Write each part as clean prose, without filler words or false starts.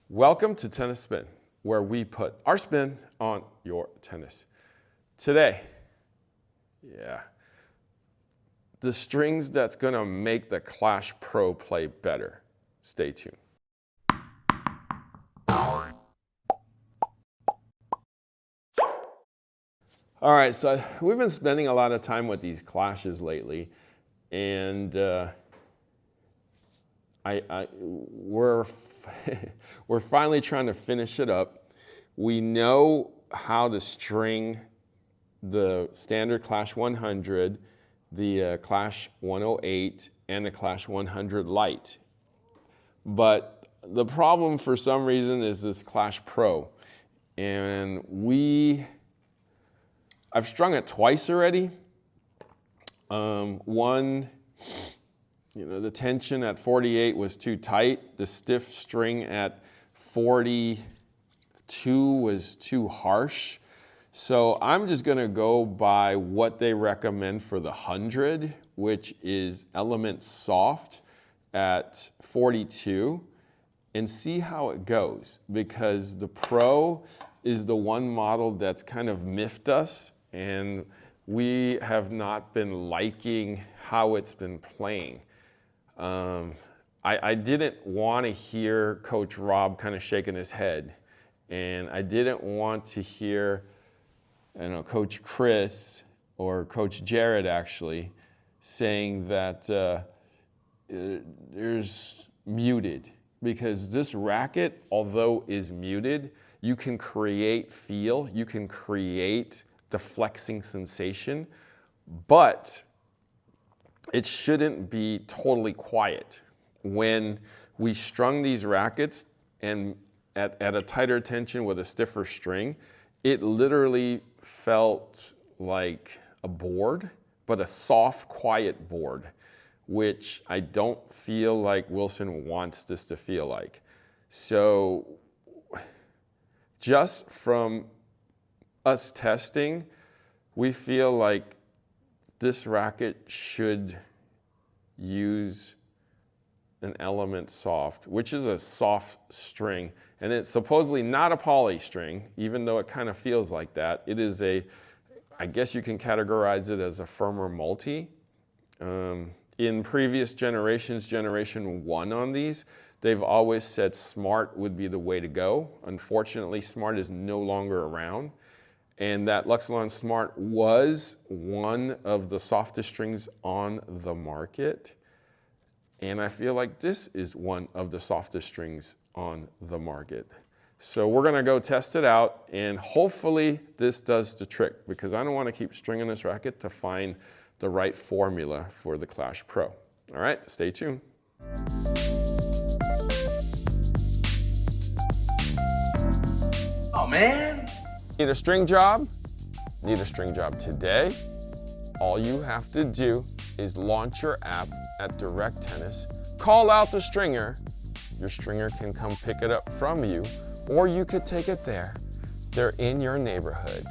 Welcome to Tennis Spin, where we put our spin on your tennis. Today, the strings that's gonna make the Clash Pro play better. Stay tuned. All right, so we've been spending a lot of time with these clashes lately, and we're finally trying to finish it up. We know how to string the standard Clash 100, the Clash 108, and the Clash 100 Lite. But the problem for some reason is this Clash Pro. And I've strung it twice already. One, the tension at 48 was too tight. The stiff string at 42 was too harsh. So I'm just gonna go by what they recommend for the 100, which is element soft at 42, and see how it goes. Because the Pro is the one model that's kind of miffed us, and we have not been liking how it's been playing. I didn't want to hear Coach Rob kind of shaking his head, and I didn't want to hear Coach Chris or Coach Jared actually saying that there's muted, because this racket, although is muted, you can create feel, you can create the flexing sensation, but it shouldn't be totally quiet. When we strung these rackets and at a tighter tension with a stiffer string, it literally felt like a board, but a soft, quiet board, which I don't feel like Wilson wants this to feel like. So just from us testing, we feel like this racket should use an element soft, which is a soft string. And it's supposedly not a poly string, even though it kind of feels like that. It is I guess you can categorize it as a firmer multi. In previous generations, generation 1 on these, they've always said Smart would be the way to go. Unfortunately, Smart is no longer around. And that Luxilon Smart was one of the softest strings on the market. And I feel like this is one of the softest strings on the market. So we're gonna go test it out, and hopefully this does the trick, because I don't wanna keep stringing this racket to find the right formula for the Clash Pro. All right, stay tuned. Oh man. Need a string job? Need a string job today? All you have to do is launch your app at Direct Tennis, call out the stringer. Your stringer can come pick it up from you, or you could take it there. They're in your neighborhood.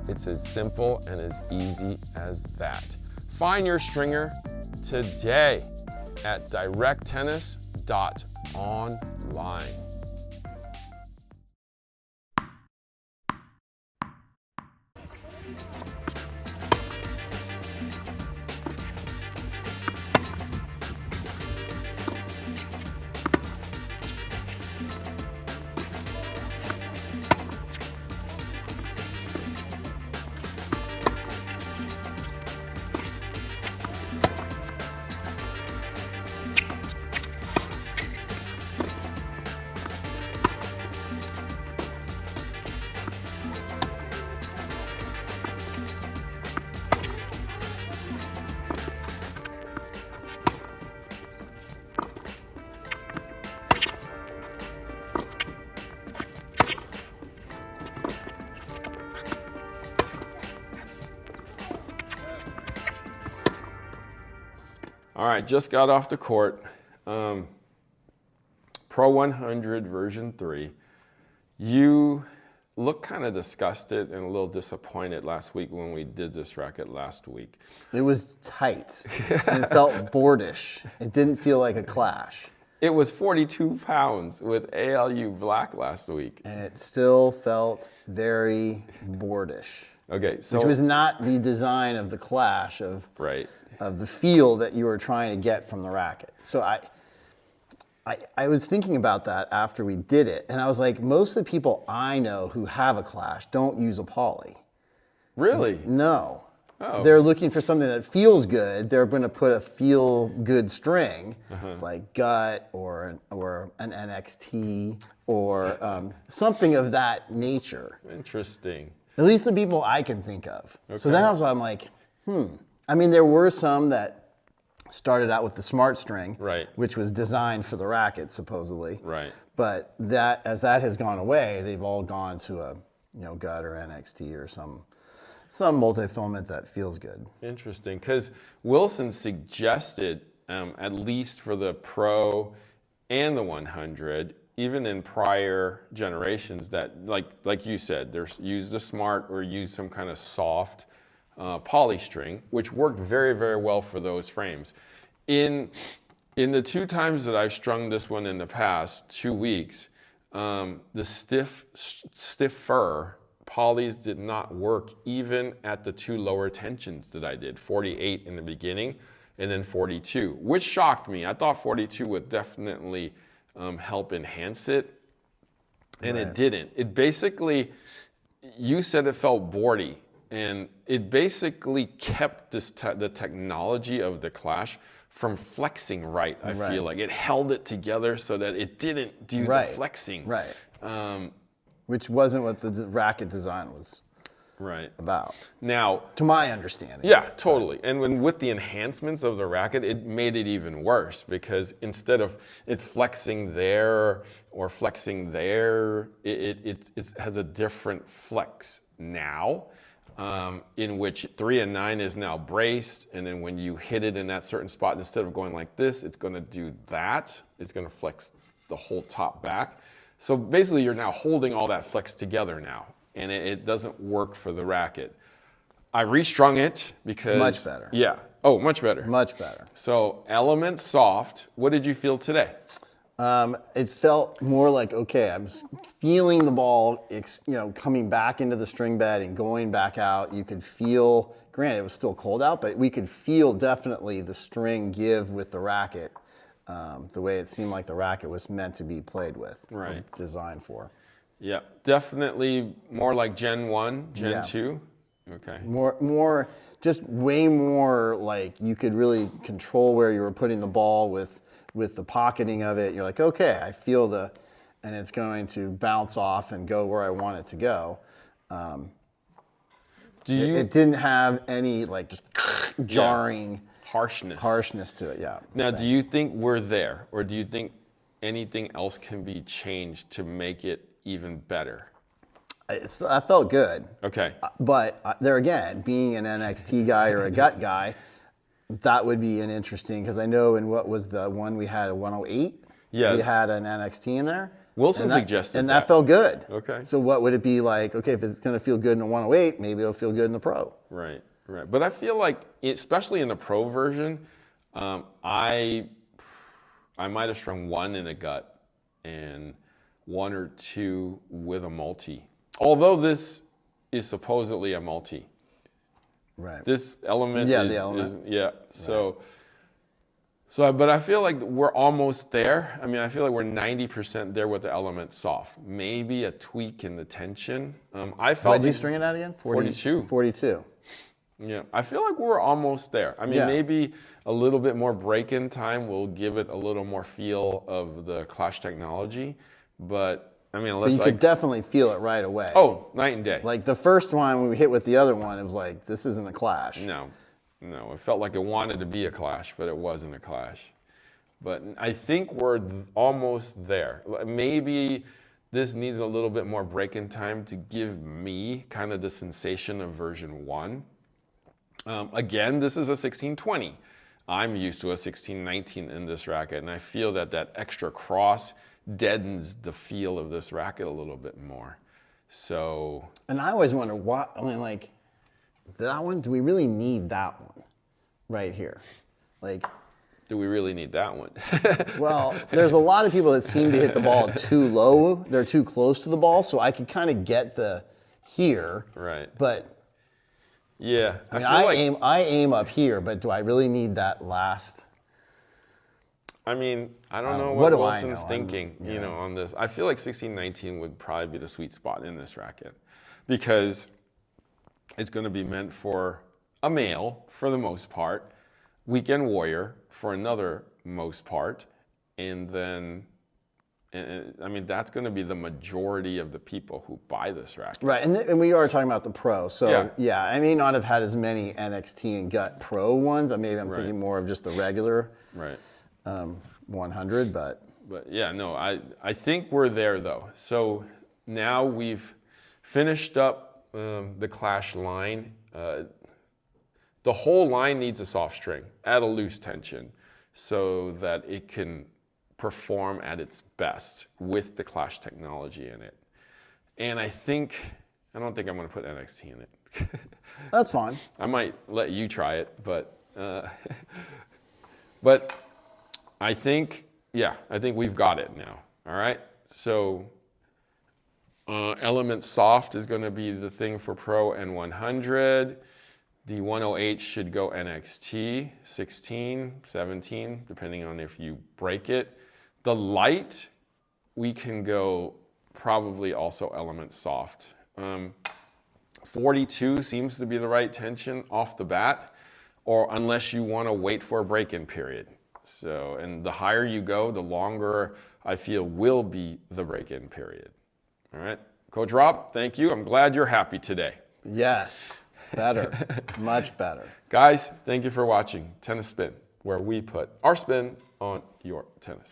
It's as simple and as easy as that. Find your stringer today at directtennis.online. All right, just got off the court. Pro 100 version 3. You looked kind of disgusted and a little disappointed last week when we did this racket last week. It was tight and it felt boardish. It didn't feel like a clash. It was 42 pounds with ALU black last week. And it still felt very boardish. Okay, so Which was not the design of the Clash of right. of the feel that you were trying to get from the racket. So I was thinking about that after we did it, and I was like, most of the people I know who have a Clash don't use a poly. Really? No. Oh. They're looking for something that feels good. They're going to put a feel good string, like gut or an NXT or something of that nature. Interesting. At least the people I can think of. So Okay. then I'm like, I mean, there were some that started out with the smart string, Right. which was designed for the racket, supposedly. Right. But as that has gone away, they've all gone to a gut or NXT or some multi-filament that feels good. Interesting, because Wilson suggested, at least for the Pro and the 100, even in prior generations, that like you said, use the smart or use some kind of soft poly string, which worked very, very well for those frames. In the 2 times that I've strung this one in the past 2 weeks, the stiffer polys did not work even at the 2 lower tensions that I did, 48 in the beginning and then 42, which shocked me. I thought 42 would definitely help enhance it, and it didn't. It basically, you said it felt boardy, and it basically kept the technology of the Clash from flexing right, I feel like. It held it together so that it didn't do the flexing. Right. Which wasn't what the racket design was about. Now, to my understanding. Yeah, totally. And with the enhancements of the racket, it made it even worse, because instead of it flexing there or flexing there, it has a different flex now, in which 3 and 9 is now braced, and then when you hit it in that certain spot, instead of going like this, it's going to do that. It's going to flex the whole top back. So basically, you're now holding all that flex together now, and it doesn't work for the racket. I restrung it because... Much better. Yeah. Oh, much better. Much better. So Element Soft, what did you feel today? It felt more like, okay, I'm feeling the ball, coming back into the string bed and going back out. You could feel, granted, it was still cold out, but we could feel definitely the string give with the racket, the way it seemed like the racket was meant to be played with, Right. designed for. Yeah, definitely more like Gen 1, Gen 2. Okay. More, just way more like you could really control where you were putting the ball with the pocketing of it. You're like, okay, I feel and it's going to bounce off and go where I want it to go. It didn't have any like just jarring harshness to it. Yeah. Now, do you think we're there, or do you think anything else can be changed to make it even better? I felt good. Okay. But there again, being an NXT guy or a gut guy, that would be an interesting, because I know in what was the one we had, a 108? Yeah. We had an NXT in there. Wilson suggested and that felt good. Okay. So what would it be like? Okay, if it's going to feel good in a 108, maybe it'll feel good in the Pro. Right. But I feel like, especially in the Pro version, I might have strung 1 in a gut and 1 or 2 with a multi. Although this is supposedly a multi. Right. This element the element. But I feel like we're almost there. I mean, I feel like we're 90% there with the element soft. Maybe a tweak in the tension. I felt. What did you string it out again? 42. 42. Yeah, I feel like we're almost there. I mean, maybe a little bit more break-in time will give it a little more feel of the Clash technology. But I mean, But you could definitely feel it right away. Oh, night and day. Like the first one when we hit with the other one, it was like, this isn't a Clash. No, it felt like it wanted to be a Clash, but it wasn't a Clash. But I think we're almost there. Maybe this needs a little bit more break-in time to give me kind of the sensation of version 1. Again, this is a 1620. I'm used to a 1619 in this racket, and I feel that extra cross deadens the feel of this racket a little bit more. So. And I always wonder why. I mean, like, that one. Do we really need that one right here? Like, do we really need that one? Well, there's a lot of people that seem to hit the ball too low. They're too close to the ball, so I could kind of get the here. Right. But Yeah. I mean, I aim up here, but do I really need that last? I mean, I don't know what what do I Wilson's know? thinking, on this. I feel like 16-19 would probably be the sweet spot in this racket because it's going to be meant for a male for the most part, weekend warrior for another most part, and then, I mean, that's going to be the majority of the people who buy this racket. Right, and we are talking about the Pro. So Yeah. I may not have had as many NXT and Gut Pro ones. Maybe I'm thinking more of just the regular Right. 100, but yeah, no, I think we're there though. So now we've finished up the Clash line. The whole line needs a soft string at a loose tension so that it can perform at its best with the Clash technology in it. And I don't think I'm going to put NXT in it. that's fine. I might let you try it, but I think we've got it now. All right. So Element Soft is going to be the thing for Pro and 100. The 108 should go NXT 16, 17, depending on if you break it. The light, we can go probably also Element Soft. 42 seems to be the right tension off the bat, or unless you want to wait for a break-in period. So, and the higher you go, the longer I feel will be the break-in period. All right, Coach Rob, thank you. I'm glad you're happy today. Yes, better, much better. Guys, thank you for watching Tennis Spin, where we put our spin on your tennis.